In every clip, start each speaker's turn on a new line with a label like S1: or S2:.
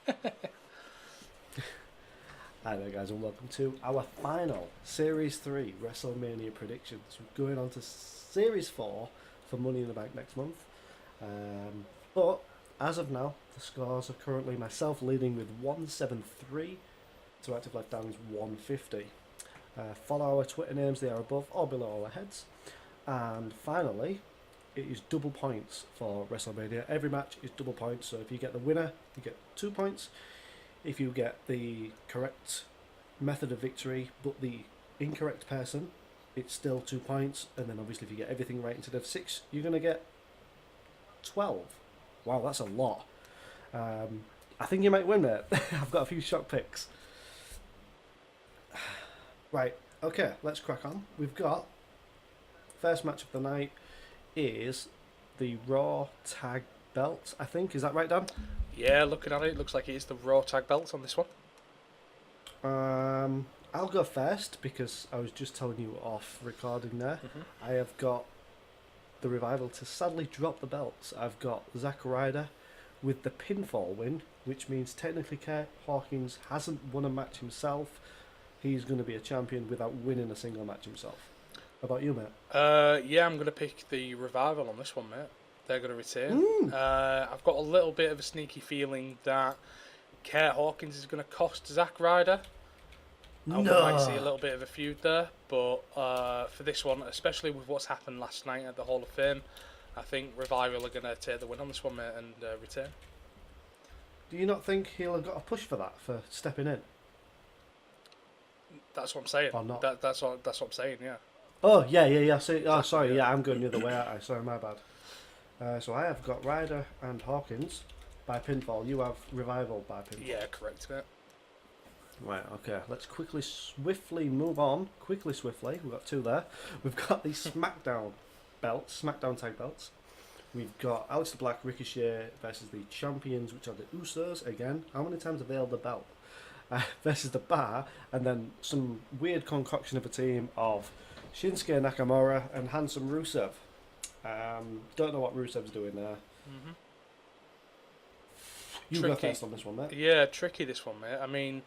S1: Hi there guys and welcome to our final Series 3 WrestleMania predictions. We're going on to Series 4 for Money in the Bank next month. But as of now, the scores are currently myself leading with 173 to Active Left Dan's 150. Follow our Twitter names, they are above or below our heads. And finally, it is double points for WrestleMania. Every match is double points, so if you get the winner, you get 2 points. If you get the correct method of victory, but the incorrect person, it's still 2 points. And then obviously if you get everything right instead of 6, you're going to get 12. Wow, that's a lot. I think you might win, mate. I've got a few shock picks. Right, okay, let's crack on. We've got, first match of the night is the Raw Tag Belts, I think. Is that right, Dan?
S2: Yeah, looking at it, it looks like it is the Raw Tag Belts on this one.
S1: I'll go first because I was just telling you off recording there. I have got the Revival to sadly drop the belts. I've got Zack Ryder with the pinfall win, which means technically Hawkins hasn't won a match himself. He's going to be a champion without winning a single match himself. How about you, mate?
S2: Yeah, I'm going to pick the Revival on this one, mate. They're going to retain. I've got a little bit of a sneaky feeling that Kurt Hawkins is going to cost Zack Ryder. I might see a little bit of a feud there, but for this one, especially with what's happened last night at the Hall of Fame, I think Revival are going to take the win on this one, mate, and retain.
S1: Do you not think he'll have got a push for that, for stepping in?
S2: That's what I'm saying.
S1: Or not?
S2: That's what I'm saying, yeah.
S1: Oh, yeah. Sorry, yeah, I'm going the other way, aren't I? Sorry, my bad. So I have got Ryder and Hawkins by pinfall. You have Revival by pinfall.
S2: Yeah, correct, mate.
S1: Right, okay. Let's swiftly move on. Swiftly. We've got two there. We've got the SmackDown belts, SmackDown tag belts. We've got Aleister Black, Ricochet versus the champions, which are the Usos. Again, how many times have they held the belt? Versus the Bar, and then some weird concoction of a team of Shinsuke Nakamura and Handsome Rusev. Don't know what Rusev's doing there. You go first on this one, mate.
S2: Yeah, tricky this one, mate. I mean,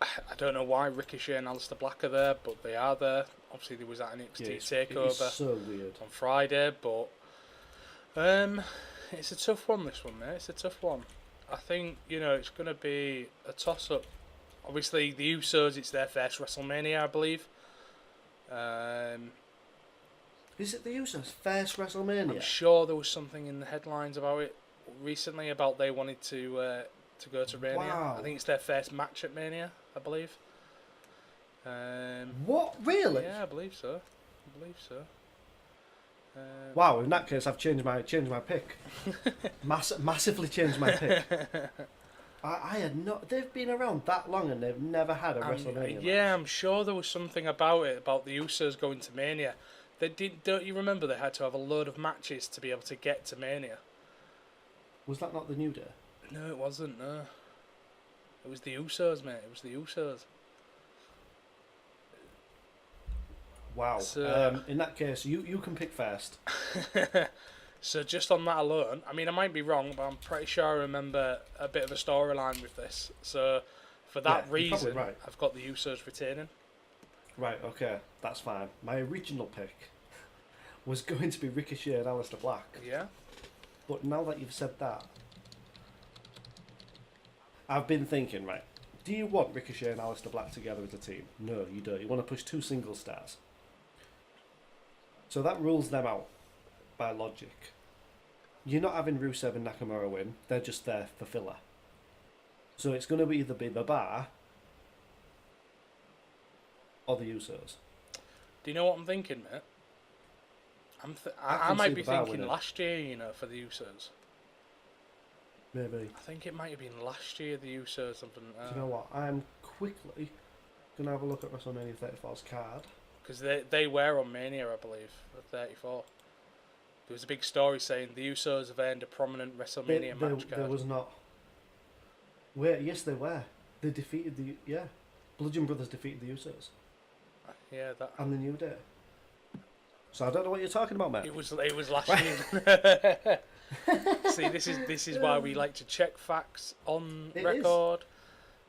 S2: I don't know why Ricochet and Aleister Black are there, but they are there. Obviously, there was that NXT takeover
S1: so weird
S2: on Friday, but it's a tough one. This one, mate. It's a tough one. I think it's going to be a toss-up. Obviously, the Usos, it's their first WrestleMania, I believe.
S1: Is it the Usos' first WrestleMania?
S2: I'm sure there was something in the headlines about it recently about they wanted to go to Mania.
S1: Wow.
S2: I think it's their first match at Mania, I believe.
S1: What? Really?
S2: Yeah, I believe so.
S1: Wow, in that case, I've changed my pick. Massively changed my pick. I had not. They've been around that long and they've never had a WrestleMania match.
S2: Yeah, I'm sure there was something about it, about the Usos going to Mania. They did. Don't you remember they had to have a load of matches to be able to get to Mania?
S1: Was that not the New Day?
S2: No, it wasn't. No, it was the Usos, mate. It was the Usos.
S1: Wow.
S2: So,
S1: in that case, you can pick first.
S2: So just on that alone, I mean, I might be wrong, but I'm pretty sure I remember a bit of a storyline with this. So for that reason,
S1: right.
S2: I've got the Usos retaining.
S1: Right, okay, that's fine. My original pick was going to be Ricochet and Aleister Black.
S2: Yeah.
S1: But now that you've said that, I've been thinking, right, do you want Ricochet and Aleister Black together as a team? No, you don't. You want to push 2 single stars. So that rules them out, by logic. You're not having Rusev and Nakamura win. They're just there for filler. So it's going to either be the Bar or the Usos.
S2: Do you know what I'm thinking, mate? I might be thinking last year, for the Usos.
S1: Maybe.
S2: I think it might have been last year, the Usos. Something.
S1: Do you know what? I'm quickly going to have a look at WrestleMania 34's card.
S2: Because they were on Mania, I believe, at 34. There was a big story saying the Usos have earned a prominent WrestleMania match card.
S1: There was not. Wait, yes, they were. They defeated the Bludgeon Brothers defeated the Usos.
S2: Yeah, that.
S1: And the New Day. So I don't know what you're talking about, mate.
S2: It was last year. See, this is why we like to check facts on
S1: It
S2: record.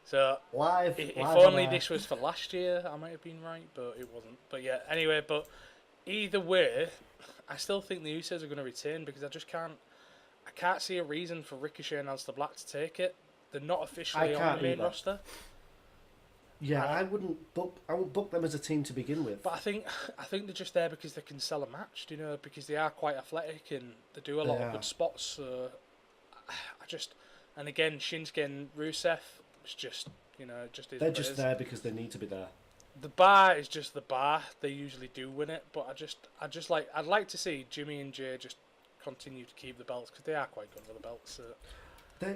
S2: So
S1: Live
S2: if
S1: on
S2: only
S1: air.
S2: this was for last year, I might have been right, but it wasn't. But yeah, anyway, but either way, I still think the Usos are going to retain because I can't see a reason for Ricochet and Aleister Black to take it. They're not officially on the main roster.
S1: Yeah, I wouldn't book them as a team to begin with.
S2: But I think they're just there because they can sell a match, you know, because they are quite athletic and they do a lot of good spots. So and again, Shinsuke and Rusev, it's just, you know, just is.
S1: They're just there because they need to be there.
S2: The bar is just the bar. They usually do win it, but I'd like to see Jimmy and Jay just continue to keep the belts because they are quite good with the belts. So.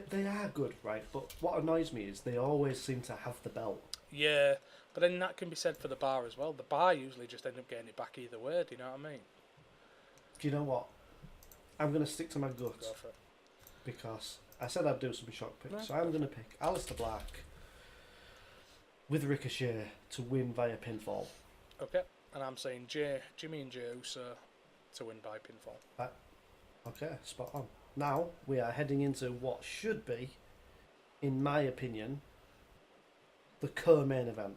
S1: They are good, right? But what annoys me is they always seem to have the belt.
S2: Yeah, but then that can be said for the bar as well. The bar usually just end up getting it back either way. Do you know what I mean?
S1: Do you know what? I'm going to stick to my guts.
S2: Go for it.
S1: Because I said I'd do some shock picks.
S2: No,
S1: so I'm going to pick Aleister Black with Ricochet to win via pinfall.
S2: Okay, and I'm saying Jimmy and Jey Uso to win by pinfall.
S1: Okay, spot on. Now we are heading into what should be, in my opinion, the co-main event.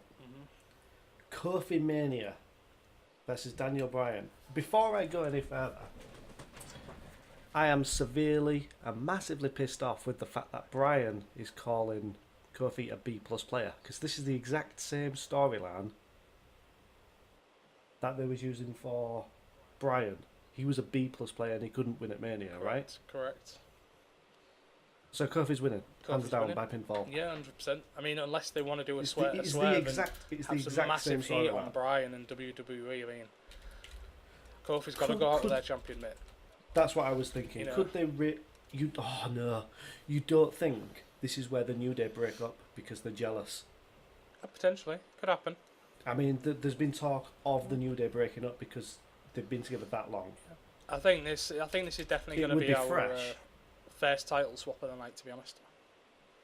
S1: Kofi Mania versus Daniel Bryan. Before I go any further, I am severely and massively pissed off with the fact that Bryan is calling Kofi a B+ player, because this is the exact same storyline that they was using for Bryan. He was a B+ player and he couldn't win at Mania, right?
S2: Correct.
S1: So Kofi's winning, hands down, by pinfall.
S2: Yeah, 100%. I mean, unless they want to do a swerve and have some massive heat on Bryan and WWE. I mean, Kofi's got to go out with their champion, mate.
S1: That's what I was thinking. You know, could they? Oh no, you don't think this is where the New Day break up because they're jealous?
S2: Potentially, could happen.
S1: I mean, there's been talk of the New Day breaking up because they've been together that long.
S2: I think this is definitely going to be our first title swap of the night, to be honest.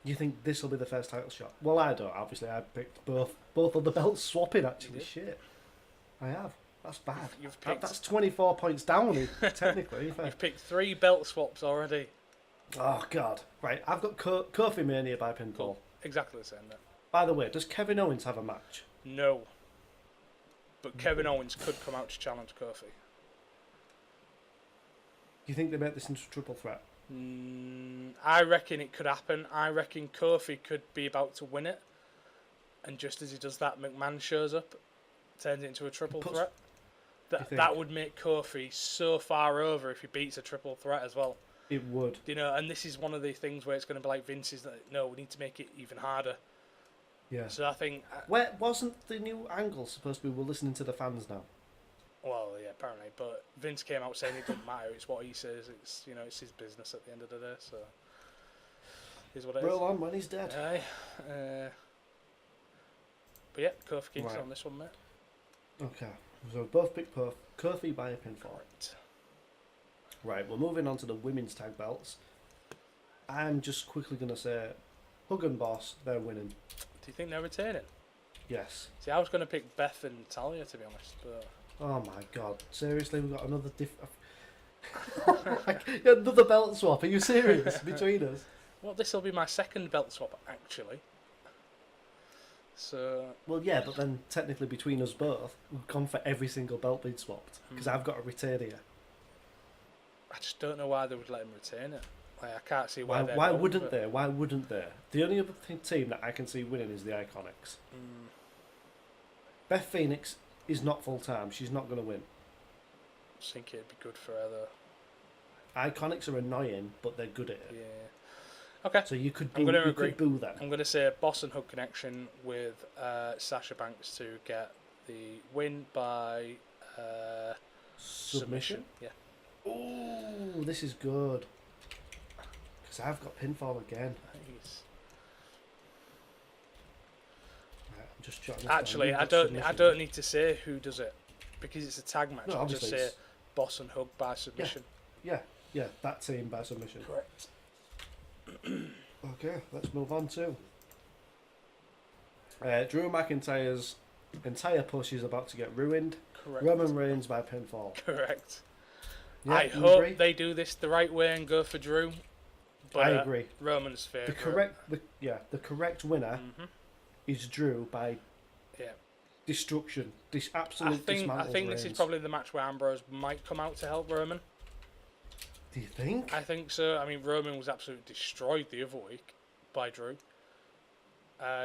S1: You think this will be the first title shot? Well, I don't. Obviously, I picked both of the belts swapping. Actually, shit, I have. That's bad. That's 24 points down, technically.
S2: You've picked 3 belt swaps already.
S1: Oh God! Right, I've got Kofi Mania by pinfall.
S2: Cool. Exactly the same. Then.
S1: By the way, does Kevin Owens have a match?
S2: No. But Kevin Owens could come out to challenge Kofi.
S1: Do you think they make this into a triple threat?
S2: I reckon it could happen. I reckon Kofi could be about to win it, and just as he does that, McMahon shows up, turns it into a triple threat. That would make Kofi so far over if he beats a triple threat as well.
S1: It would.
S2: You know, and this is one of the things where it's going to be like Vince's. No, we need to make it even harder.
S1: Yeah.
S2: So I think.
S1: Where wasn't the new angle supposed to be? We're listening to the fans now.
S2: Well, yeah, apparently, but Vince came out saying it doesn't matter. It's what he says. It's it's his business at the end of the day. So here's what it is.
S1: Roll on when he's dead.
S2: Aye. But yeah, Kofi Kingston on this one, mate.
S1: Okay, so we both picked Kofi by a pinfall. Right, we're moving on to the women's tag belts. I'm just quickly going to say, Hug and Boss, they're winning.
S2: Do you think they're retaining?
S1: Yes.
S2: See, I was going to pick Beth and Talia, to be honest, but...
S1: Oh my God! Seriously, we've got another another belt swap. Are you serious between us?
S2: Well, this will be my second belt swap, actually. So.
S1: Well, yeah, but then technically between us both, we've gone for every single belt being swapped because I've got a retainer.
S2: I just don't know why they would let him retain it. Like, I can't see why.
S1: Why wouldn't they? Why wouldn't they? The only other team that I can see winning is the Iconics. Beth Phoenix is not full time. She's not going to win.
S2: I just think it'd be good for her though.
S1: Iconics are annoying, but they're good at it.
S2: Yeah. Okay.
S1: So you could
S2: boo
S1: them.
S2: I'm going to say Boss and Hook connection with Sasha Banks to get the win by submission. Yeah.
S1: Oh, this is good. Because I've got pinfall again.
S2: Nice.
S1: Just
S2: actually, I don't need to say who does it because it's a tag match.
S1: No,
S2: I'll just say Boss and Hug by submission.
S1: Yeah, that team by submission.
S2: Correct.
S1: Okay, let's move on to Drew McIntyre's entire push is about to get ruined.
S2: Correct.
S1: Roman Reigns by pinfall.
S2: Correct.
S1: Yeah,
S2: I
S1: you
S2: hope
S1: agree?
S2: they do this the right way and go for Drew. But,
S1: I agree.
S2: Roman's
S1: The
S2: favourite.
S1: correct winner is Drew by
S2: Yeah.
S1: destruction. This
S2: I
S1: absolute
S2: think
S1: dismantles
S2: this is
S1: Reigns.
S2: probably the match where Ambrose might come out to help Roman.
S1: Do you think?
S2: I think so. I mean, Roman was absolutely destroyed the other week by Drew.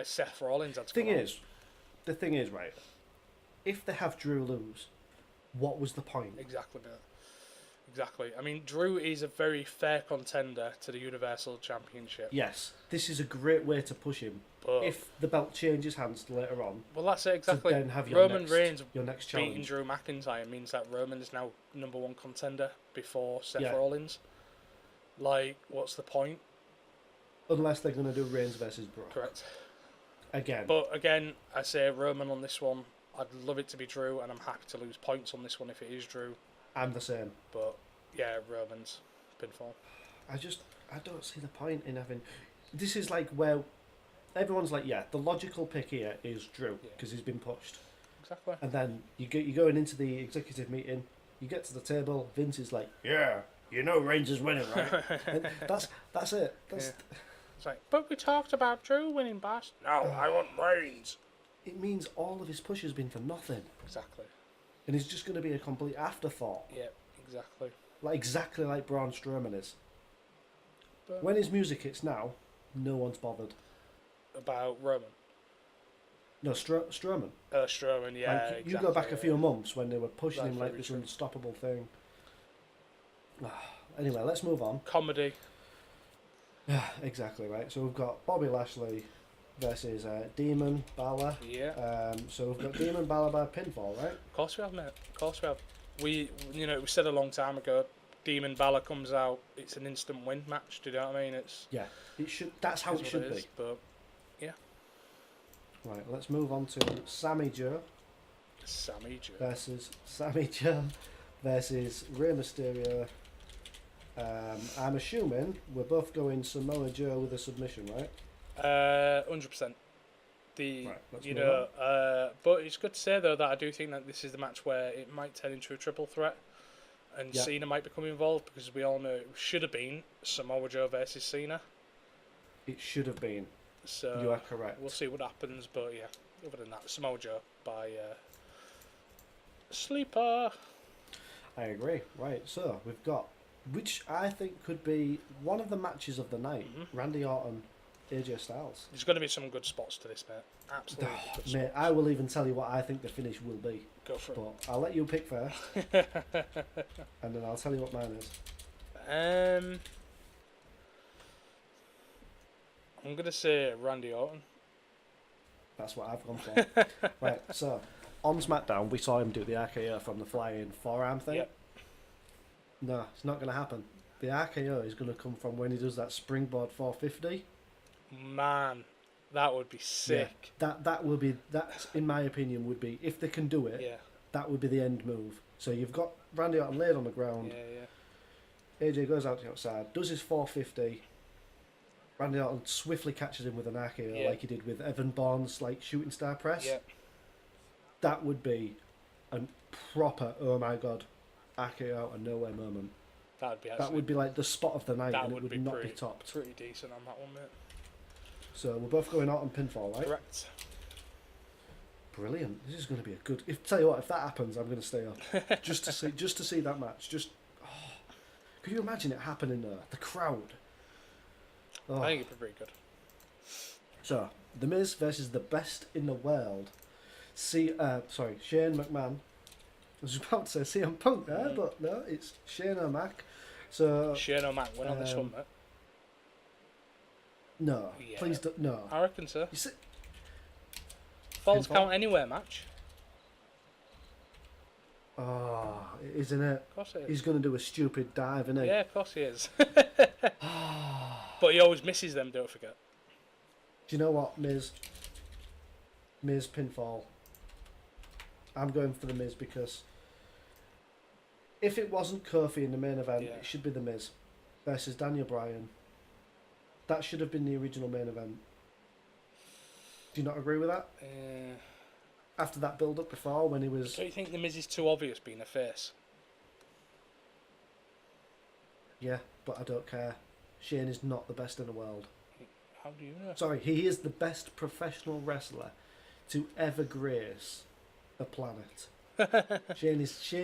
S2: Seth Rollins had to come out.
S1: The thing is, right? If they have Drew lose, what was the point?
S2: Exactly, mate. Exactly. I mean, Drew is a very fair contender to the Universal Championship.
S1: Yes, this is a great way to push him.
S2: But
S1: If the belt changes hands later on,
S2: well, that's it exactly.
S1: to then have your
S2: Roman
S1: next,
S2: Reigns
S1: your next
S2: beating
S1: challenge.
S2: Drew McIntyre means that Roman is now #1 contender before Seth
S1: Yeah.
S2: Rollins. Like, what's the point?
S1: Unless they're going to do Reigns versus Brock.
S2: Correct.
S1: Again.
S2: But again, I say Roman on this one. I'd love it to be Drew, and I'm happy to lose points on this one if it is Drew.
S1: I'm the same.
S2: But yeah, Roman's pinfall.
S1: I don't see the point in having... This is like where everyone's like, yeah, the logical pick here is Drew, because he's been pushed.
S2: Exactly.
S1: And then you're going into the executive meeting, you get to the table, Vince is like, yeah, you know Reigns is winning, right? And that's it.
S2: It's like, but we talked about Drew winning, boss. No, I want Reigns.
S1: It means all of his push has been for nothing.
S2: Exactly.
S1: And he's just going to be a complete afterthought.
S2: Yeah, exactly.
S1: Exactly like Braun Strowman is.
S2: But
S1: When his music hits now, no one's bothered.
S2: about Roman.
S1: No, Strowman.
S2: Strowman, yeah.
S1: Like, you
S2: exactly,
S1: go back a few
S2: yeah.
S1: months when they were pushing
S2: That's
S1: him like
S2: very
S1: this
S2: true.
S1: unstoppable thing. Anyway, let's move on.
S2: Comedy.
S1: Yeah, exactly right. So we've got Bobby Lashley versus Demon Balor.
S2: Yeah.
S1: So we've got Demon Balor by pinfall, right?
S2: Of course we have, mate. Of course we have. We said a long time ago, Demon Balor comes out, it's an instant win match. Do you know what I mean?
S1: Yeah, it should. That's how it
S2: It's
S1: should
S2: what
S1: be.
S2: is, but yeah.
S1: Right, let's move on to Sammy Joe
S2: Sammy Joe.
S1: versus Rey Mysterio. I'm assuming we're both going Samoa Joe with a submission, right?
S2: 100%.
S1: Right, let's move on.
S2: But it's good to say though that I do think that this is the match where it might turn into a triple threat, and
S1: Yeah.
S2: Cena might become involved because we all know it should have been Samoa Joe versus Cena.
S1: It should have been.
S2: So
S1: You are correct.
S2: We'll see what happens, but yeah, other than that, Samoa Joe by Sleeper.
S1: I agree. Right, so we've got, which I think could be one of the matches of the night, Randy Orton, AJ Styles.
S2: There's going to be some good spots to this, mate. Absolutely good spots.
S1: Mate, I will even tell you what I think the finish will be.
S2: Go for
S1: But I'll let you pick first, and then I'll tell you what mine is.
S2: it. I'm going to say Randy Orton.
S1: That's what I've gone for. Right, so on SmackDown, we saw him do the RKO from the flying forearm thing.
S2: Yep.
S1: No, it's not going to happen. The RKO is going to come from when he does that springboard 450.
S2: Man, that would be sick.
S1: Yeah, that will be, that in my opinion would be, if they can do it,
S2: Yeah,
S1: that would be the end move. So you've got Randy Orton laid on the ground.
S2: yeah.
S1: AJ goes out to the outside, does his 450. Randy Orton swiftly catches him with an RKO
S2: Yeah.
S1: like he did with Evan Bourne's like shooting star press.
S2: Yeah.
S1: That would be a proper, oh my god, RKO out of nowhere moment.
S2: That would be
S1: That would be like the spot of the night,
S2: that
S1: and it
S2: would
S1: would
S2: be
S1: not
S2: pretty,
S1: be topped.
S2: pretty decent on that one, mate.
S1: So we're both going out on pinfall, right?
S2: Correct.
S1: Brilliant. This is going to be a good. Tell you what, if that happens, I'm going to stay up just to see that match. Could you imagine it happening there? The crowd. Oh.
S2: I think it'd be pretty good.
S1: So, The Miz versus the best in the world. Shane McMahon. I was about to say CM Punk there, but no, it's Shane O'Mac. So
S2: Shane O'Mac win on this one, mate.
S1: no,
S2: Yeah.
S1: please don't. No.
S2: I reckon so.
S1: You see,
S2: Falls
S1: Pinfall?
S2: count anywhere match.
S1: oh, isn't it?
S2: Of course it is.
S1: He's going to do a stupid dive, isn't he?
S2: Yeah, of course he is. But he always misses them, don't forget.
S1: Do you know what, Miz pinfall. I'm going for the Miz because if it wasn't Kofi in the main event,
S2: Yeah.
S1: it should be the Miz versus Daniel Bryan. That should have been the original main event. Do you not agree with that? After that build up before when he was,
S2: Don't you think the Miz is too obvious being a face?
S1: Yeah, but I don't care. Shane is not the best in the world.
S2: How do you know?
S1: Sorry, he is the best professional wrestler to ever grace a planet. Shane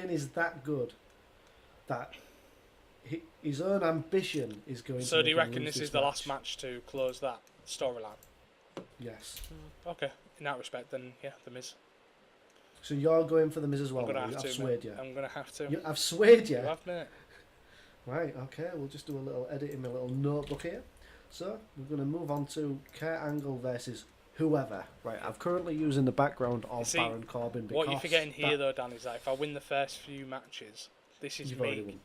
S1: is that good that his own ambition is going to.
S2: So do you
S1: make him
S2: reckon
S1: lose
S2: this is the last match to close that storyline?
S1: Yes.
S2: Okay, in that respect, then yeah, The Miz.
S1: So you're going for the Miz as well?
S2: I'm gonna have to.
S1: I've swayed you.
S2: I'm gonna have to.
S1: I've swayed you.
S2: You have, mate.
S1: Right. Okay. We'll just do a little edit in my little notebook here. So we're going to move on to Kurt Angle versus whoever. Right. I'm currently using the background of Baron Corbin. Because
S2: what you're forgetting here, though, Dan, is that if I win the first few matches, this is me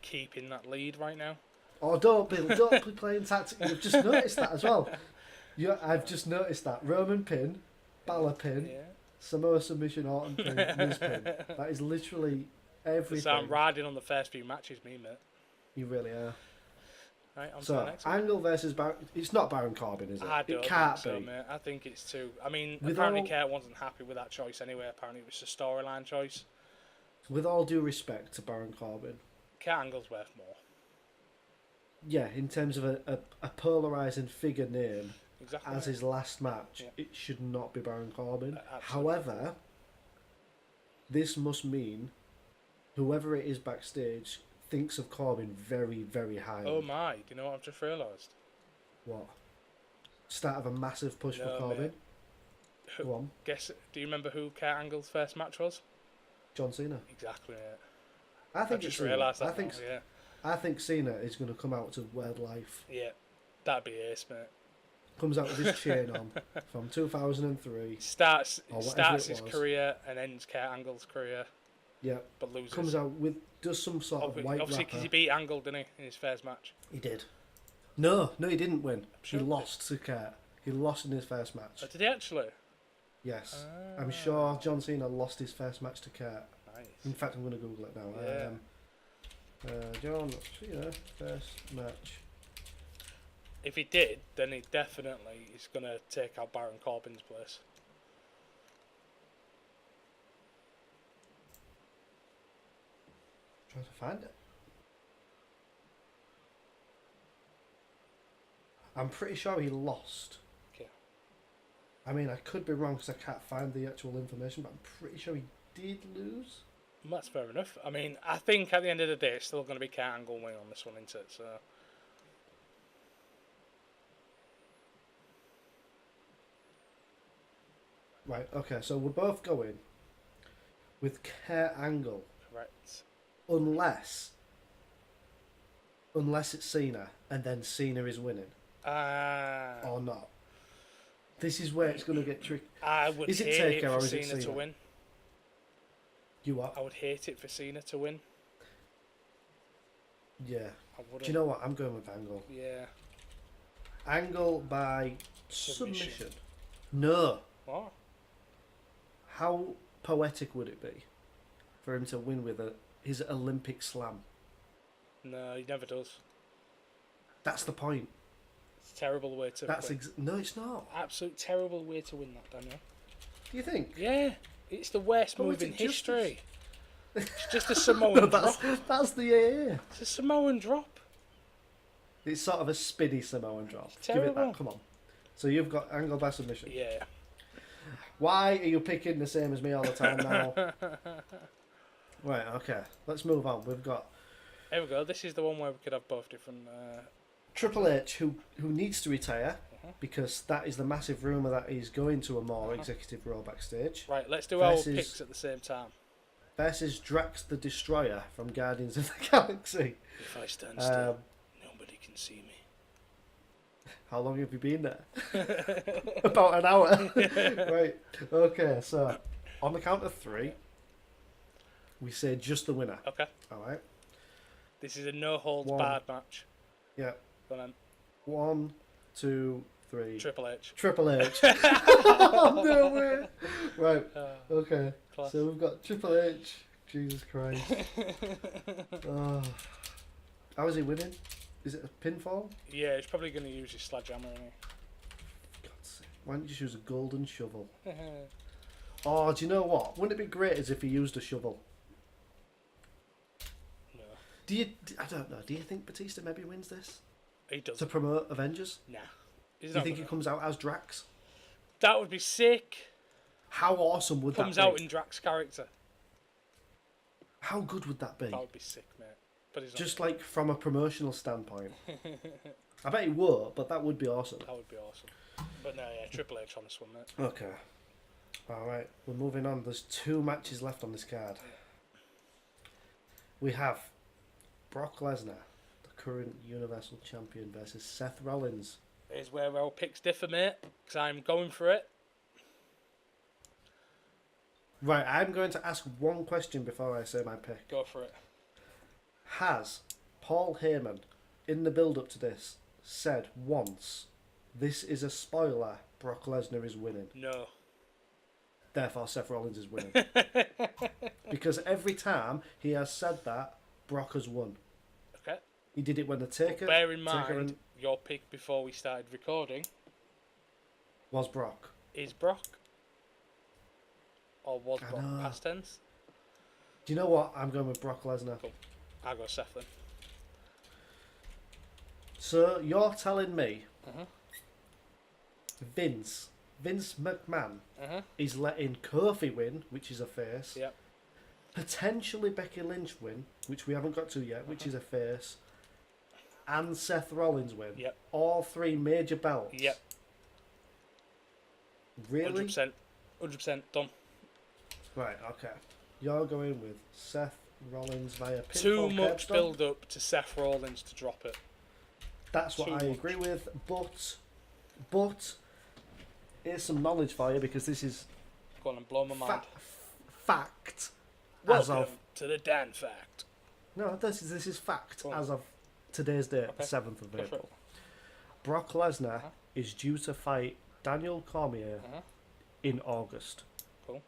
S2: keeping that lead right now.
S1: Oh, don't be playing tactics. You've just noticed that as well. I've just noticed that. Roman pin, Balor pin, Samoa submission, Orton pin, Miz pin. That is literally everything.
S2: So I'm riding on the first few matches, me, mate.
S1: You really are.
S2: Right, on to
S1: so,
S2: the next one.
S1: Angle versus Baron... It's not Baron Corbin, is it?
S2: I don't
S1: it can't
S2: think so,
S1: be.
S2: mate. I think it's too... I mean, apparently Kurt wasn't happy with that choice anyway. Apparently it was a storyline choice.
S1: With all due respect to Baron Corbin...
S2: Kurt Angle's worth more.
S1: Yeah, in terms of a polarising figure name as his last match, it should not be Baron Corbin. However, this must mean whoever it is backstage thinks of Corbin very, very highly.
S2: Oh my, do you know what I've just realised?
S1: What? Start of a massive push for Corbin? Go on.
S2: Do you remember who Kurt Angle's first match was?
S1: John Cena.
S2: Exactly, yeah.
S1: I just realised
S2: that.
S1: I think Cena is going to come out to Word Life.
S2: Yeah, that'd be ace, mate.
S1: Comes out with his chain on from 2003.
S2: Starts his career and ends Kurt Angle's career.
S1: Yeah.
S2: But loses.
S1: Comes out with, does some sort of white
S2: obviously because he beat Angle, didn't he, in his first match?
S1: He did. No, he didn't win. He lost to Kurt. He lost in his first match.
S2: Oh, did he actually?
S1: Yes. I'm sure John Cena lost his first match to Kurt.
S2: Nice.
S1: In fact, I'm going to Google it now.
S2: Yeah.
S1: John Cena, first match.
S2: If he did, then he definitely is going to take out Baron Corbin's place.
S1: Trying to find it. I'm pretty sure he lost.
S2: Okay.
S1: I mean, I could be wrong because I can't find the actual information, but I'm pretty sure he did lose.
S2: That's fair enough. I mean, I think at the end of the day, it's still going to be Kurt Angle winning on this one, isn't it? So.
S1: Right, okay, so we're both going with Kurt Angle.
S2: Correct.
S1: Unless it's Cena, and then Cena is winning. Or not. This is where it's going to get tricky.
S2: I would hate it for Cena to win.
S1: You what?
S2: I would hate it for Cena to win.
S1: Yeah. Do you know what? I'm going with Angle.
S2: Yeah.
S1: Angle by submission. No.
S2: What?
S1: How poetic would it be for him to win with his Olympic slam?
S2: No, he never does.
S1: That's the point.
S2: It's a terrible way to win.
S1: No, it's not.
S2: Absolute terrible way to win that, Daniel.
S1: Do you think?
S2: Yeah. It's the worst move in history. It's just a Samoan drop.
S1: That's the AA.
S2: It's a Samoan drop.
S1: It's sort of a spinny Samoan drop.
S2: Terrible.
S1: Give it that. Come on. So you've got Angle by submission.
S2: Yeah.
S1: Why are you picking the same as me all the time now? Right, okay. Let's move on. We've got...
S2: There we go. This is the one where we could have both different...
S1: Triple H, who needs to retire, because that is the massive rumour that he's going to a more executive role backstage.
S2: Right, let's do our picks at the same time.
S1: Versus Drax the Destroyer from Guardians of the Galaxy.
S2: If I stand still, nobody can see me.
S1: How long have you been there? About an hour. Right. Okay, so on the count of 3, we say just the winner.
S2: Okay.
S1: Alright.
S2: This is a no-holds-barred match.
S1: Yeah.
S2: Go on.
S1: 1, 2, 3.
S2: Triple H.
S1: Triple H. No way. Right. Okay.
S2: Class.
S1: So we've got Triple H. Jesus Christ. How is he winning? Is it a pinfall?
S2: Yeah, he's probably going to use his sledgehammer, isn't he?
S1: God's sake. Why don't you just use a golden shovel? Oh, do you know what? Wouldn't it be great as if he used a shovel?
S2: No.
S1: I don't know. Do you think Batista maybe wins this
S2: He does.
S1: to promote Avengers?
S2: Nah.
S1: Do you think he comes out as Drax?
S2: That would be sick.
S1: How awesome would that be?
S2: Comes out in Drax character.
S1: How good would that be?
S2: That would be sick, mate. But he's not.
S1: Just like from a promotional standpoint. I bet he would, but that would be awesome.
S2: That would be awesome. But no, yeah, Triple H on this one, mate.
S1: Okay. Alright, we're moving on. There's 2 matches left on this card. We have Brock Lesnar, the current Universal Champion, versus Seth Rollins.
S2: Here's where our picks differ, mate, because I'm going for it.
S1: Right, I'm going to ask one question before I say my pick.
S2: Go for it.
S1: Has Paul Heyman, in the build-up to this, said once, this is a spoiler, Brock Lesnar is winning?
S2: No.
S1: Therefore, Seth Rollins is winning. Because every time he has said that, Brock has won.
S2: Okay.
S1: He did it when the Taker...
S2: Bear in mind, your pick before we started recording...
S1: was Brock.
S2: Is Brock? Or was Brock past tense?
S1: Do you know what? I'm going with Brock Lesnar.
S2: Cool. I'll go Seth then.
S1: So, you're telling me Vince McMahon is letting Kofi win, which is a face.
S2: Yep.
S1: Potentially Becky Lynch win, which we haven't got to yet, which is a face. And Seth Rollins win.
S2: Yep.
S1: All 3 major belts.
S2: Yep.
S1: Really?
S2: 100%. 100% done.
S1: Right, okay. You're going with Seth Rollins via pinfall.
S2: Too much build up to Seth Rollins to drop it.
S1: That's what I agree with, but here's some knowledge for you, because this is
S2: Go on and blow my mind.
S1: fact.
S2: Welcome to the Dan Fact.
S1: No, this is fact as of today's date, 7th of April. Brock Lesnar is due to fight Daniel Cormier in August.
S2: Cool.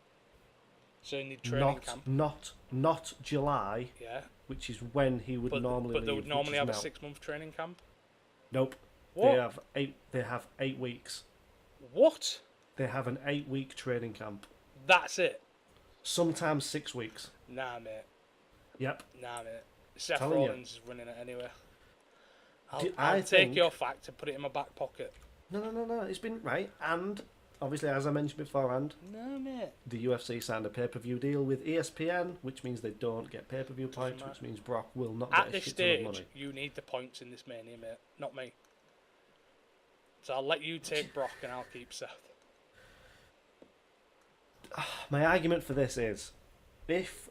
S2: So you need training camp.
S1: Not July.
S2: Yeah.
S1: Which is when he would normally leave.
S2: But they would normally have a 6-month training camp.
S1: Nope.
S2: What?
S1: They have 8 weeks.
S2: What?
S1: They have an 8-week training camp.
S2: That's it.
S1: Sometimes 6 weeks.
S2: Nah, mate.
S1: Yep.
S2: Nah, mate. Seth Rollins is running it anyway. I'll
S1: I
S2: take your fact and put it in my back pocket.
S1: No. It's been right. And obviously, as I mentioned beforehand,
S2: no, mate.
S1: The UFC signed a pay-per-view deal with ESPN, which means they don't get pay-per-view points, which means Brock will not get a shit ton of money. At this stage,
S2: you need the points in this Mania, mate. Not me. So I'll let you take Brock and I'll keep Seth.
S1: My argument for this is, if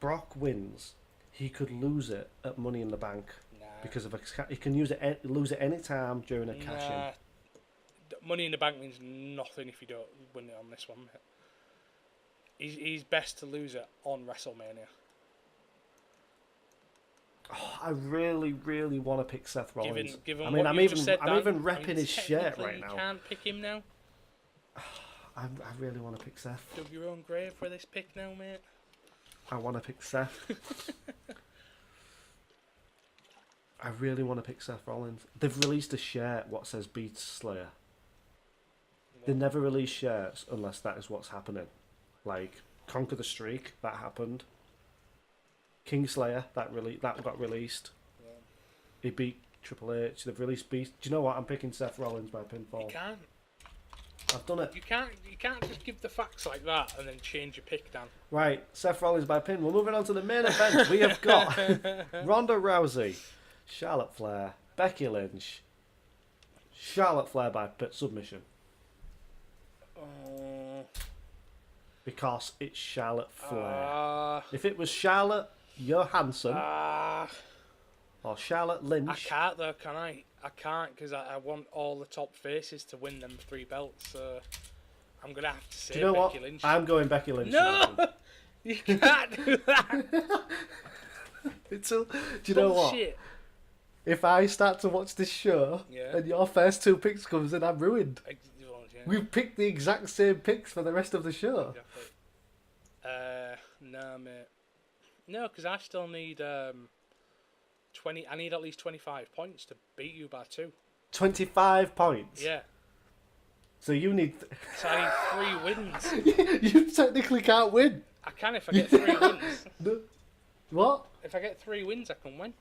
S1: Brock wins, he could lose it at Money in the Bank.
S2: Nah.
S1: Because he can lose it any time during a cash-in.
S2: Money in the Bank means nothing if you don't win it on this one, mate. He's best to lose it on WrestleMania.
S1: Oh, I really, really want to pick Seth Rollins.
S2: Given
S1: I'm even repping his shirt right now.
S2: You can't pick him now.
S1: I really want to pick Seth.
S2: Dug your own grave for this pick now, mate.
S1: I want to pick Seth. I really want to pick Seth Rollins. They've released a shirt what says Beast Slayer. They never release shirts unless that is what's happening. Like Conquer the Streak, that happened. Kingslayer, that got released. Yeah. He beat Triple H. They've released Beast. Do you know what? I'm picking Seth Rollins by pinfall.
S2: You can't.
S1: I've done it.
S2: You can't just give the facts like that and then change your pick, Dan.
S1: Right, Seth Rollins by pin. We're moving on to the main event. We have got Ronda Rousey, Charlotte Flair, Becky Lynch, Charlotte Flair by submission. Because it's Charlotte Flair. If it was Charlotte Johansson or Charlotte Lynch...
S2: I can't though, can I? I can't because I want all the top faces to win them 3 belts. So I'm going to have to say
S1: do you know
S2: Becky
S1: what?
S2: Lynch.
S1: I'm going Becky Lynch.
S2: No! You can't do that!
S1: Do you know what? If I start to watch this show and your first 2 picks comes in, I'm ruined. We've picked the exact same picks for the rest of the show.
S2: No, mate. No, because I still need 20. I need at least 25 points to beat you by 2.
S1: 25 points?
S2: Yeah.
S1: So you need...
S2: So I need 3 wins.
S1: You technically can't win.
S2: I can if I get 3 wins.
S1: No. What?
S2: If I get 3 wins, I can win.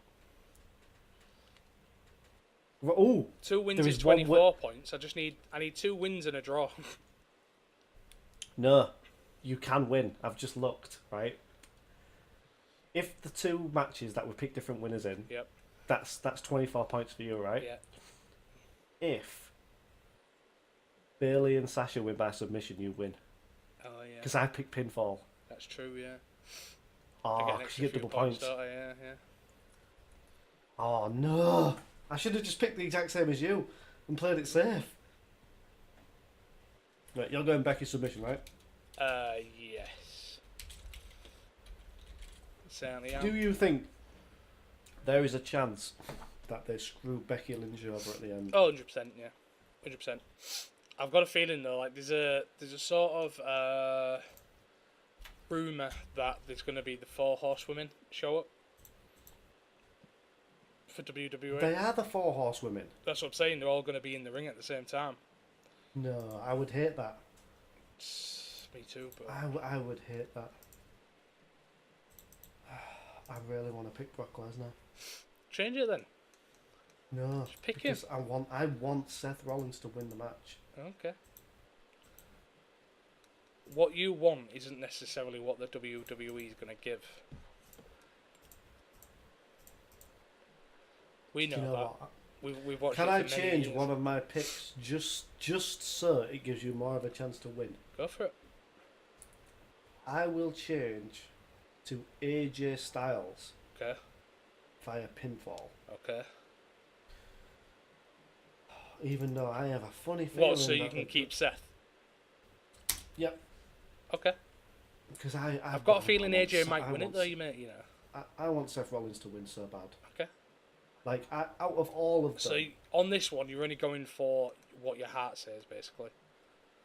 S1: Oh,
S2: 2 wins
S1: there
S2: is
S1: is one
S2: 24 points. I need 2 wins and a draw.
S1: no, you can win. I've just looked, right? If the 2 matches that we pick different winners in,
S2: Yep.
S1: that's 24 points for you, right?
S2: Yeah.
S1: If Bayley and Sasha win by submission, you win.
S2: Oh yeah.
S1: Because I picked pinfall.
S2: That's true. Yeah. I
S1: Oh,
S2: get an
S1: because
S2: extra
S1: you get
S2: few
S1: double points.
S2: don't I? Yeah, yeah.
S1: Oh no! I should have just picked the exact same as you and played it safe. Right, you're going Becky submission, right?
S2: Yes. Certainly am.
S1: Do you think there is a chance that they screw Becky Lynch over at the end?
S2: Oh, 100%, yeah. 100%. I've got a feeling though, like there's a sort of rumour that there's going to be the 4 horsewomen show up for WWE.
S1: They are the 4 horsewomen.
S2: That's what I'm saying, they're all going to be in the ring at the same time.
S1: No, I would hate that.
S2: Me too, but...
S1: I would hate that. I really want to pick Brock Lesnar.
S2: Change it then.
S1: No,
S2: Just pick
S1: because I want Seth Rollins to win the match.
S2: Okay. What you want isn't necessarily what the WWE is going to give. We know,
S1: Do you know
S2: that.
S1: what?
S2: We've watched
S1: Can
S2: it
S1: I
S2: for many
S1: change
S2: years.
S1: one of my picks just so it gives you more of a chance to win?
S2: Go for it.
S1: I will change to AJ Styles
S2: Okay.
S1: via pinfall.
S2: Okay.
S1: Even though I have a funny feeling.
S2: What, so you
S1: that
S2: can keep Seth?
S1: Yep.
S2: Okay.
S1: Because
S2: I've got a feeling AJ might win it though, you know.
S1: I want Seth Rollins to win so bad.
S2: Okay.
S1: Like, out of all of them.
S2: So on this one, you're only going for what your heart says, basically.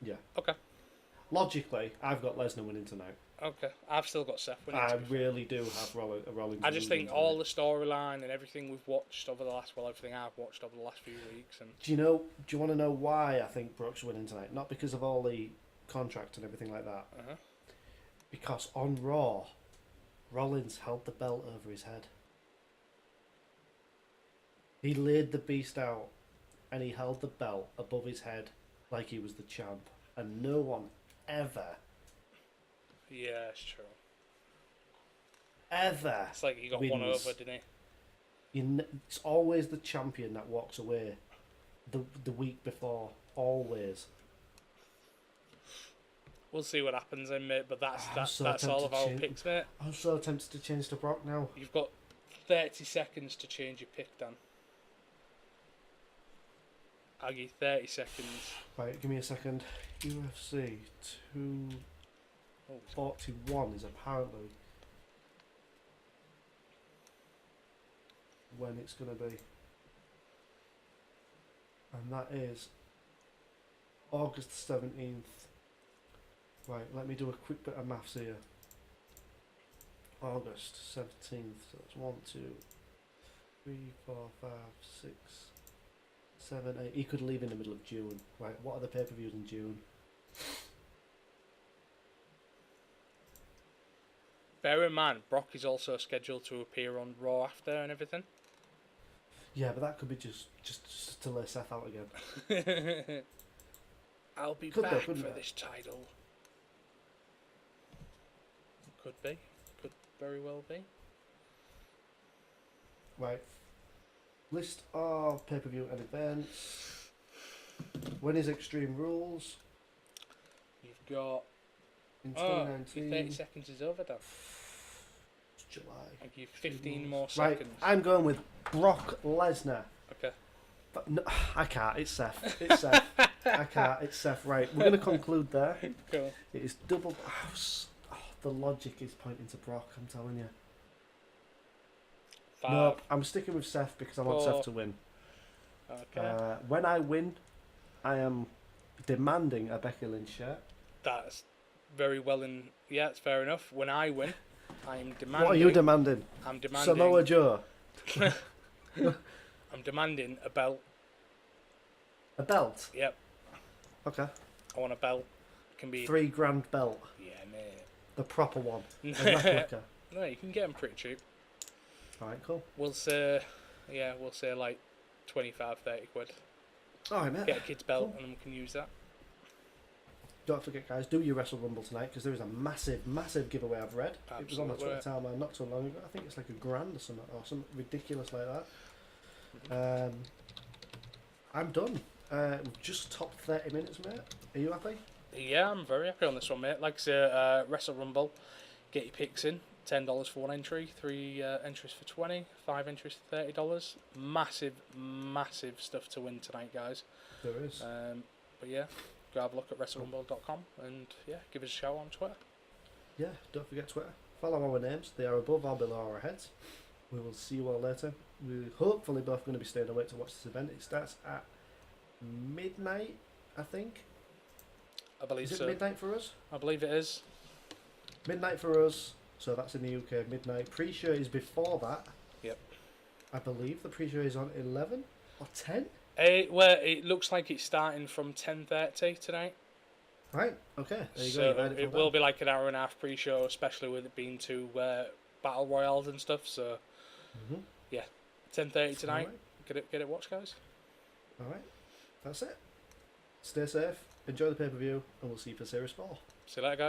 S1: Yeah.
S2: Okay.
S1: Logically, I've got Lesnar winning tonight.
S2: Okay. I've still got Seth winning.
S1: I really do have Rollins.
S2: I just think all the storyline and everything we've watched over the last, everything I've watched over the last few weeks, and
S1: Do you want to know why I think Brock's winning tonight? Not because of all the contract and everything like that. Because on Raw, Rollins held the belt over his head. He laid the beast out, and he held the belt above his head like he was the champ, and no one ever,
S2: yeah, it's true.
S1: ever.
S2: It's like he got
S1: wins.
S2: one over, didn't he?
S1: It's always the champion that walks away. The week before, always.
S2: We'll see what happens then, mate. But that's
S1: so
S2: that's all of our
S1: tempted to
S2: picks, mate.
S1: I'm so tempted to change to Brock now.
S2: You've got 30 seconds to change your pick, Dan. I'll give you 30 seconds.
S1: Right, give me a second. UFC 241 is apparently when it's going to be. And that is August 17th. Right, let me do a quick bit of maths here. August 17th, so it's 1, 2, 3, 4, 5, 6, 7, 8. He could leave in the middle of June. Right, what are the pay-per-views in June?
S2: Bear in mind, Brock is also scheduled to appear on Raw after and everything.
S1: Yeah, but that could be just to lay Seth out again.
S2: I'll be
S1: Could
S2: back
S1: couldn't
S2: for
S1: it?
S2: this title. Could be. Could very well be.
S1: Right. List of pay-per-view and events. When is Extreme Rules?
S2: You've got...
S1: In
S2: your
S1: 2019.
S2: 30 seconds is over, Dan.
S1: It's July.
S2: I'll give you 15 more
S1: Right,
S2: seconds.
S1: I'm going with Brock Lesnar.
S2: Okay.
S1: But no, I can't. It's Seth. It's Seth. I can't. It's Seth. Right. We're going to conclude there.
S2: Cool.
S1: It is double. The logic is pointing to Brock. I'm telling you.
S2: 5.
S1: No, I'm sticking with Seth because I want
S2: 4.
S1: Seth to win.
S2: Okay.
S1: When I win, I am demanding a Becky Lynch shirt.
S2: That's very well in... Yeah, it's fair enough. When I win, I'm demanding...
S1: What are you demanding?
S2: I'm demanding...
S1: Samoa Joe.
S2: I'm demanding a belt.
S1: A belt.
S2: Yep.
S1: Okay.
S2: I want a belt. Can be...
S1: $3,000 belt.
S2: Yeah, mate.
S1: The proper one. A replica.
S2: No, you can get them pretty cheap.
S1: Alright, cool.
S2: We'll say like 25, 30 quid.
S1: Alright, mate.
S2: Get a kid's belt,
S1: Cool.
S2: and we can use that.
S1: Don't forget, guys, do your Wrestle Rumble tonight, because there is a massive, massive giveaway I've read.
S2: Absolutely.
S1: It was on my Twitter timeline not too long ago. I think it's like $1,000 or something ridiculous like that. I'm done. We've just topped 30 minutes, mate. Are you happy?
S2: Yeah, I'm very happy on this one, mate. Like I say, Wrestle Rumble, get your picks in. $10 for one entry, 3 entries for 20, 5 entries for $30. Massive, massive stuff to win tonight, guys.
S1: There is.
S2: But yeah, go have a look at WrestleRumble.com and yeah, give us a shout on Twitter.
S1: Yeah, don't forget Twitter. Follow our names. They are above or below our heads. We will see you all later. We're hopefully both going to be staying awake to watch this event. It starts at midnight, I think.
S2: I believe
S1: Is
S2: so.
S1: it midnight for us?
S2: I believe it is.
S1: Midnight for us. So that's in the UK, midnight. Pre-show is before that.
S2: Yep.
S1: I believe the pre-show is on 11 or 10.
S2: Well, it looks like it's starting from 10:30 tonight.
S1: Right. Okay. There you
S2: So
S1: go.
S2: it will be like an hour and a half pre-show, especially with it being 2 battle royals and stuff. So yeah, 10:30 tonight.
S1: Right.
S2: Get it watched, guys.
S1: All right. That's it. Stay safe. Enjoy the pay-per-view, and we'll see you for Series 4.
S2: See you later, guys.